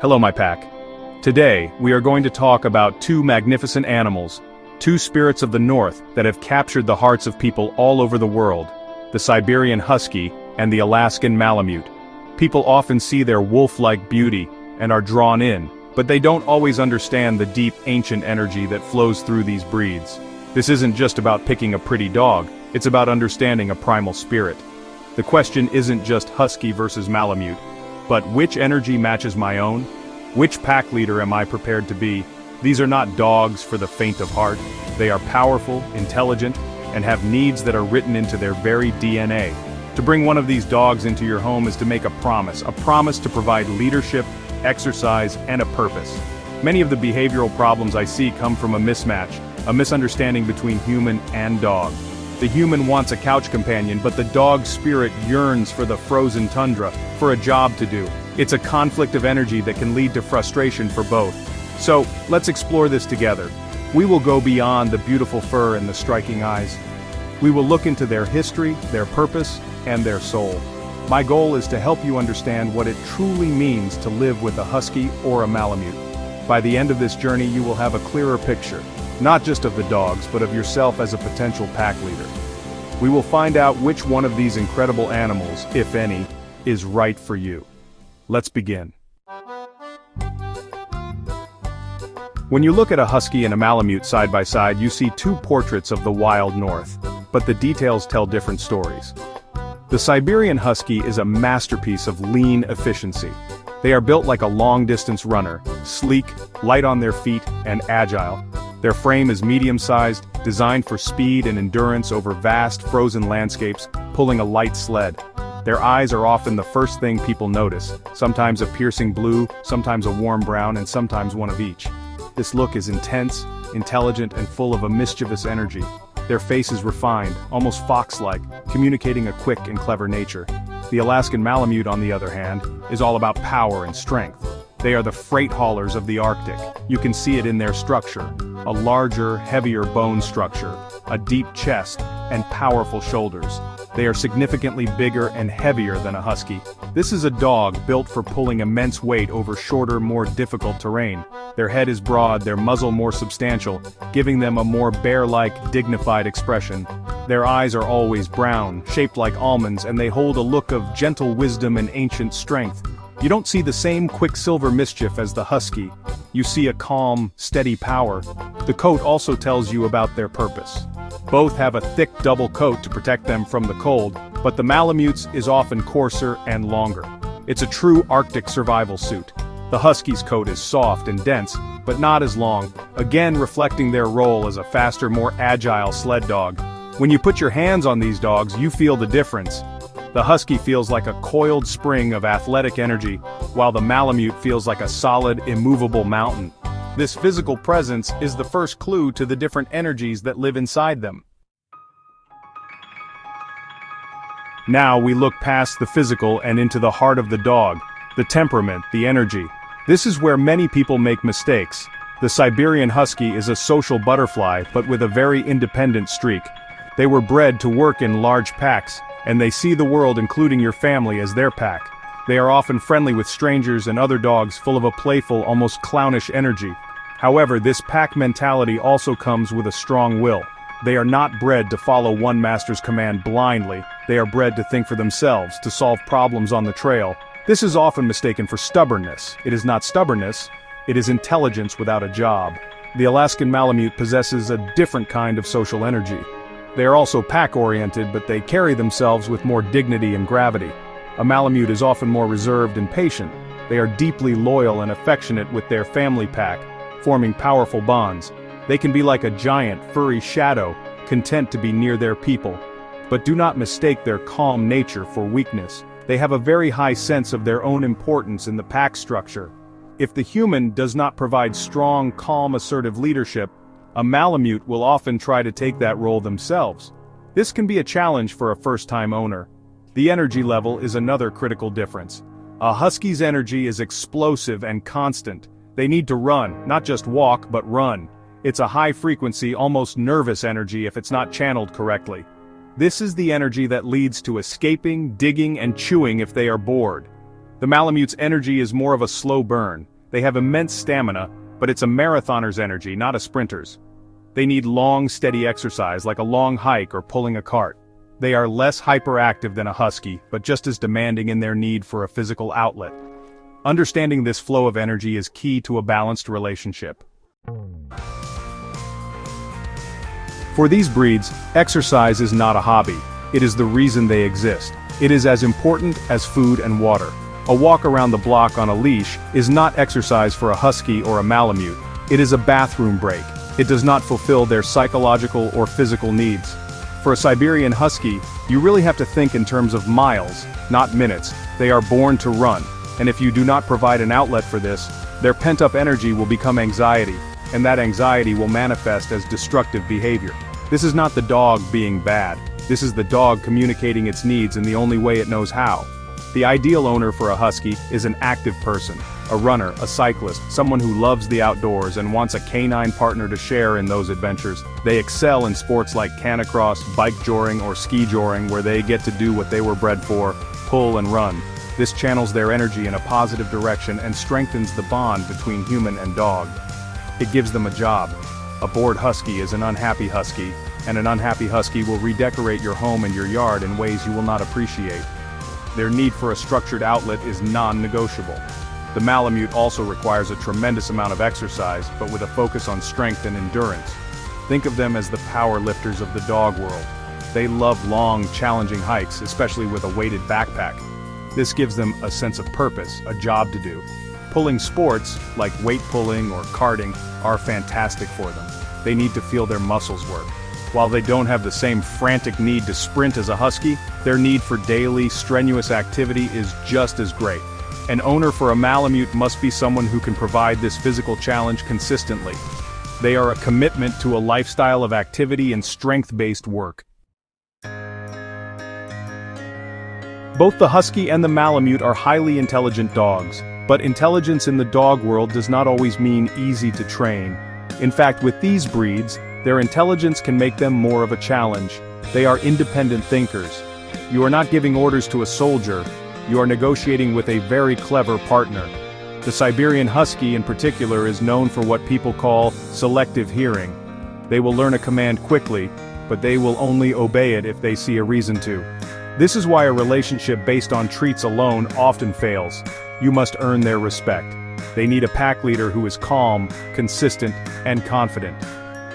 Hello my pack. Today, we are going to talk about two magnificent animals, two spirits of the north that have captured the hearts of people all over the world, the Siberian Husky and the Alaskan Malamute. People often see their wolf-like beauty and are drawn in, but they don't always understand the deep ancient energy that flows through these breeds. This isn't just about picking a pretty dog, it's about understanding a primal spirit. The question isn't just Husky versus Malamute, but which energy matches my own? Which pack leader am I prepared to be? These are not dogs for the faint of heart. They are powerful, intelligent, and have needs that are written into their very DNA. To bring one of these dogs into your home is to make a promise to provide leadership, exercise, and a purpose. Many of the behavioral problems I see come from a mismatch, a misunderstanding between human and dog. The human wants a couch companion, but the dog's spirit yearns for the frozen tundra, for a job to do. It's a conflict of energy that can lead to frustration for both. So, let's explore this together. We will go beyond the beautiful fur and the striking eyes. We will look into their history, their purpose, and their soul. My goal is to help you understand what it truly means to live with a Husky or a Malamute. By the end of this journey you will have a clearer picture, not just of the dogs but of yourself as a potential pack leader. We will find out which one of these incredible animals, if any, is right for you. Let's begin. When you look at a Husky and a Malamute side by side, you see two portraits of the wild north, but the details tell different stories. The Siberian Husky is a masterpiece of lean efficiency. They are built like a long-distance runner, sleek, light on their feet, and agile. Their frame is medium-sized, designed for speed and endurance over vast, frozen landscapes, pulling a light sled. Their eyes are often the first thing people notice, sometimes a piercing blue, sometimes a warm brown, and sometimes one of each. This look is intense, intelligent, and full of a mischievous energy. Their face is refined, almost fox-like, communicating a quick and clever nature. The Alaskan Malamute, on the other hand, is all about power and strength. They are the freight haulers of the Arctic. You can see it in their structure. A larger, heavier bone structure, a deep chest, and powerful shoulders. They are significantly bigger and heavier than a Husky. This is a dog built for pulling immense weight over shorter, more difficult terrain. Their head is broad, their muzzle more substantial, giving them a more bear-like, dignified expression. Their eyes are always brown, shaped like almonds, and they hold a look of gentle wisdom and ancient strength. You don't see the same quicksilver mischief as the Husky. You see a calm, steady power. The coat also tells you about their purpose. Both have a thick double coat to protect them from the cold, but the Malamute's is often coarser and longer. It's a true Arctic survival suit. The Husky's coat is soft and dense, but not as long, again reflecting their role as a faster, more agile sled dog. When you put your hands on these dogs, you feel the difference. The Husky feels like a coiled spring of athletic energy, while the Malamute feels like a solid, immovable mountain. This physical presence is the first clue to the different energies that live inside them. Now we look past the physical and into the heart of the dog, the temperament, the energy. This is where many people make mistakes. The Siberian Husky is a social butterfly, but with a very independent streak. They were bred to work in large packs, and they see the world, including your family, as their pack. They are often friendly with strangers and other dogs, full of a playful, almost clownish energy. However, this pack mentality also comes with a strong will. They are not bred to follow one master's command blindly. They are bred to think for themselves, to solve problems on the trail. This is often mistaken for stubbornness. It is not stubbornness, it is intelligence without a job. The Alaskan Malamute possesses a different kind of social energy. They are also pack-oriented, but they carry themselves with more dignity and gravity. A Malamute is often more reserved and patient. They are deeply loyal and affectionate with their family pack, forming powerful bonds. They can be like a giant, furry shadow, content to be near their people. But do not mistake their calm nature for weakness. They have a very high sense of their own importance in the pack structure. If the human does not provide strong, calm, assertive leadership, a Malamute will often try to take that role themselves. This can be a challenge for a first-time owner. The energy level is another critical difference. A Husky's energy is explosive and constant. They need to run, not just walk, but run. It's a high-frequency, almost nervous energy if it's not channeled correctly. This is the energy that leads to escaping, digging, and chewing if they are bored. The Malamute's energy is more of a slow burn. They have immense stamina, but it's a marathoner's energy, not a sprinter's. They need long, steady exercise like a long hike or pulling a cart. They are less hyperactive than a husky, but just as demanding in their need for a physical outlet. Understanding this flow of energy is key to a balanced relationship. For these breeds, exercise is not a hobby. It is the reason they exist. It is as important as food and water. A walk around the block on a leash is not exercise for a husky or a Malamute. It is a bathroom break. It does not fulfill their psychological or physical needs. For a Siberian Husky, you really have to think in terms of miles, not minutes. They are born to run, and if you do not provide an outlet for this, their pent-up energy will become anxiety, and that anxiety will manifest as destructive behavior. This is not the dog being bad. This is the dog communicating its needs in the only way it knows how. The ideal owner for a husky is an active person, a runner, a cyclist, someone who loves the outdoors and wants a canine partner to share in those adventures. They excel in sports like canicross, bike joring, or ski joring, where they get to do what they were bred for, pull and run. This channels their energy in a positive direction and strengthens the bond between human and dog. It gives them a job. A bored husky is an unhappy husky, and an unhappy husky will redecorate your home and your yard in ways you will not appreciate. Their need for a structured outlet is non-negotiable. The Malamute also requires a tremendous amount of exercise, but with a focus on strength and endurance. Think of them as the power lifters of the dog world. They love long, challenging hikes, especially with a weighted backpack. This gives them a sense of purpose, a job to do. Pulling sports, like weight pulling or karting, are fantastic for them. They need to feel their muscles work. While they don't have the same frantic need to sprint as a husky, their need for daily, strenuous activity is just as great. An owner for a Malamute must be someone who can provide this physical challenge consistently. They are a commitment to a lifestyle of activity and strength-based work. Both the Husky and the Malamute are highly intelligent dogs, but intelligence in the dog world does not always mean easy to train. In fact, with these breeds, their intelligence can make them more of a challenge. They are independent thinkers. You are not giving orders to a soldier, you are negotiating with a very clever partner. The Siberian Husky in particular is known for what people call selective hearing. They will learn a command quickly, but they will only obey it if they see a reason to. This is why a relationship based on treats alone often fails. You must earn their respect. They need a pack leader who is calm, consistent, and confident.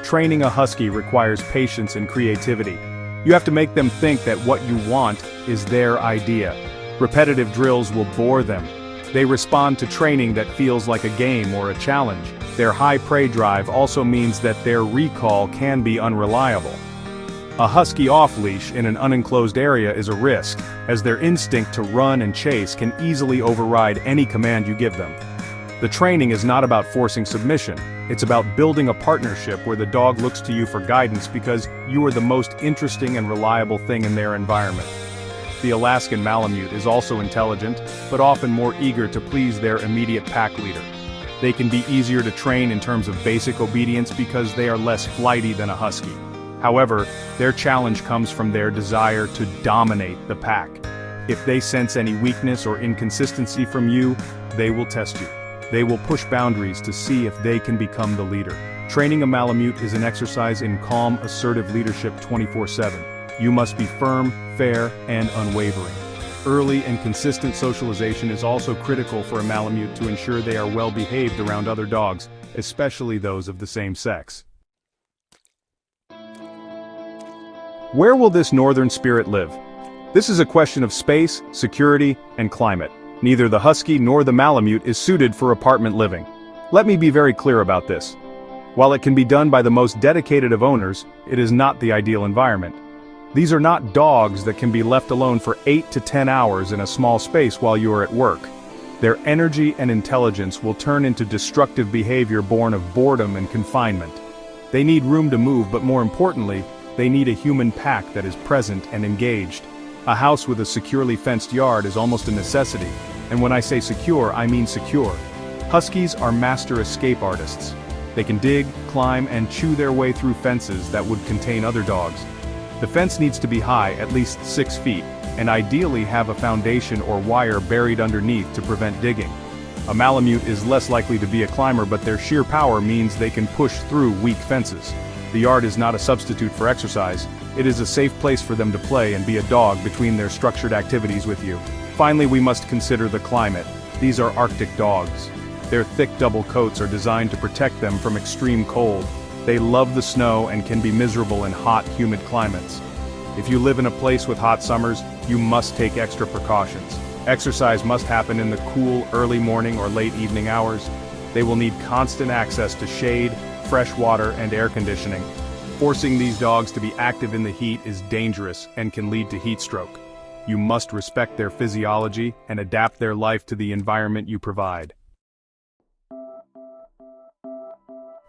Training a husky requires patience and creativity. You have to make them think that what you want is their idea. Repetitive drills will bore them. They respond to training that feels like a game or a challenge. Their high prey drive also means that their recall can be unreliable. A husky off-leash in an unenclosed area is a risk, as their instinct to run and chase can easily override any command you give them. The training is not about forcing submission, it's about building a partnership where the dog looks to you for guidance because you are the most interesting and reliable thing in their environment. The Alaskan Malamute is also intelligent, but often more eager to please their immediate pack leader. They can be easier to train in terms of basic obedience because they are less flighty than a husky. However, their challenge comes from their desire to dominate the pack. If they sense any weakness or inconsistency from you, they will test you. They will push boundaries to see if they can become the leader. Training a Malamute is an exercise in calm, assertive leadership 24/7. You must be firm, fair, and unwavering. Early and consistent socialization is also critical for a Malamute to ensure they are well behaved around other dogs, especially those of the same sex. Where will this northern spirit live? This is a question of space, security, and climate. Neither the Husky nor the Malamute is suited for apartment living. Let me be very clear about this. While it can be done by the most dedicated of owners, it is not the ideal environment. These are not dogs that can be left alone for 8 to 10 hours in a small space while you are at work. Their energy and intelligence will turn into destructive behavior born of boredom and confinement. They need room to move, but more importantly, they need a human pack that is present and engaged. A house with a securely fenced yard is almost a necessity, and when I say secure, I mean secure. Huskies are master escape artists. They can dig, climb, and chew their way through fences that would contain other dogs. The fence needs to be high, at least 6 feet, and ideally have a foundation or wire buried underneath to prevent digging. A Malamute is less likely to be a climber, but their sheer power means they can push through weak fences. The yard is not a substitute for exercise, it is a safe place for them to play and be a dog between their structured activities with you. Finally, we must consider the climate. These are Arctic dogs. Their thick double coats are designed to protect them from extreme cold. They love the snow and can be miserable in hot, humid climates. If you live in a place with hot summers, you must take extra precautions. Exercise must happen in the cool, early morning or late evening hours. They will need constant access to shade, fresh water, and air conditioning. Forcing these dogs to be active in the heat is dangerous and can lead to heat stroke. You must respect their physiology and adapt their life to the environment you provide.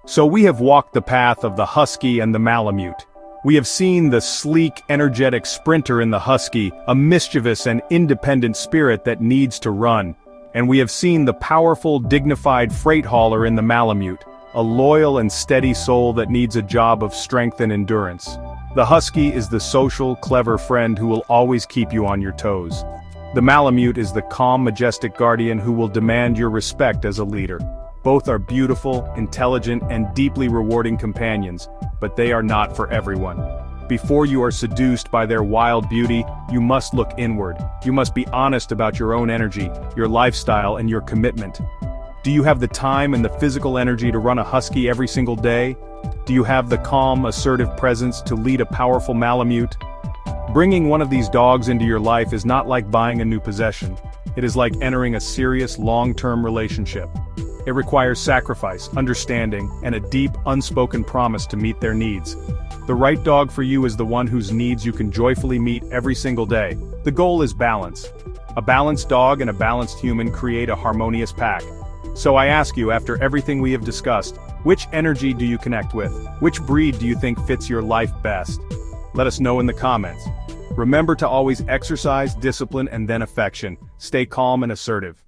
So we have walked the path of the Husky and the Malamute. We have seen the sleek, energetic sprinter in the Husky, a mischievous and independent spirit that needs to run. And we have seen the powerful, dignified freight hauler in the Malamute, a loyal and steady soul that needs a job of strength and endurance. The Husky is the social, clever friend who will always keep you on your toes. The Malamute is the calm, majestic guardian who will demand your respect as a leader. Both are beautiful, intelligent, and deeply rewarding companions, but they are not for everyone. Before you are seduced by their wild beauty, you must look inward. You must be honest about your own energy, your lifestyle, and your commitment. Do you have the time and the physical energy to run a Husky every single day? Do you have the calm, assertive presence to lead a powerful Malamute? Bringing one of these dogs into your life is not like buying a new possession. It is like entering a serious, long-term relationship. It requires sacrifice, understanding, and a deep, unspoken promise to meet their needs. The right dog for you is the one whose needs you can joyfully meet every single day. The goal is balance. A balanced dog and a balanced human create a harmonious pack. So I ask you, after everything we have discussed, which energy do you connect with? Which breed do you think fits your life best? Let us know in the comments. Remember to always exercise, discipline, and then affection. Stay calm and assertive.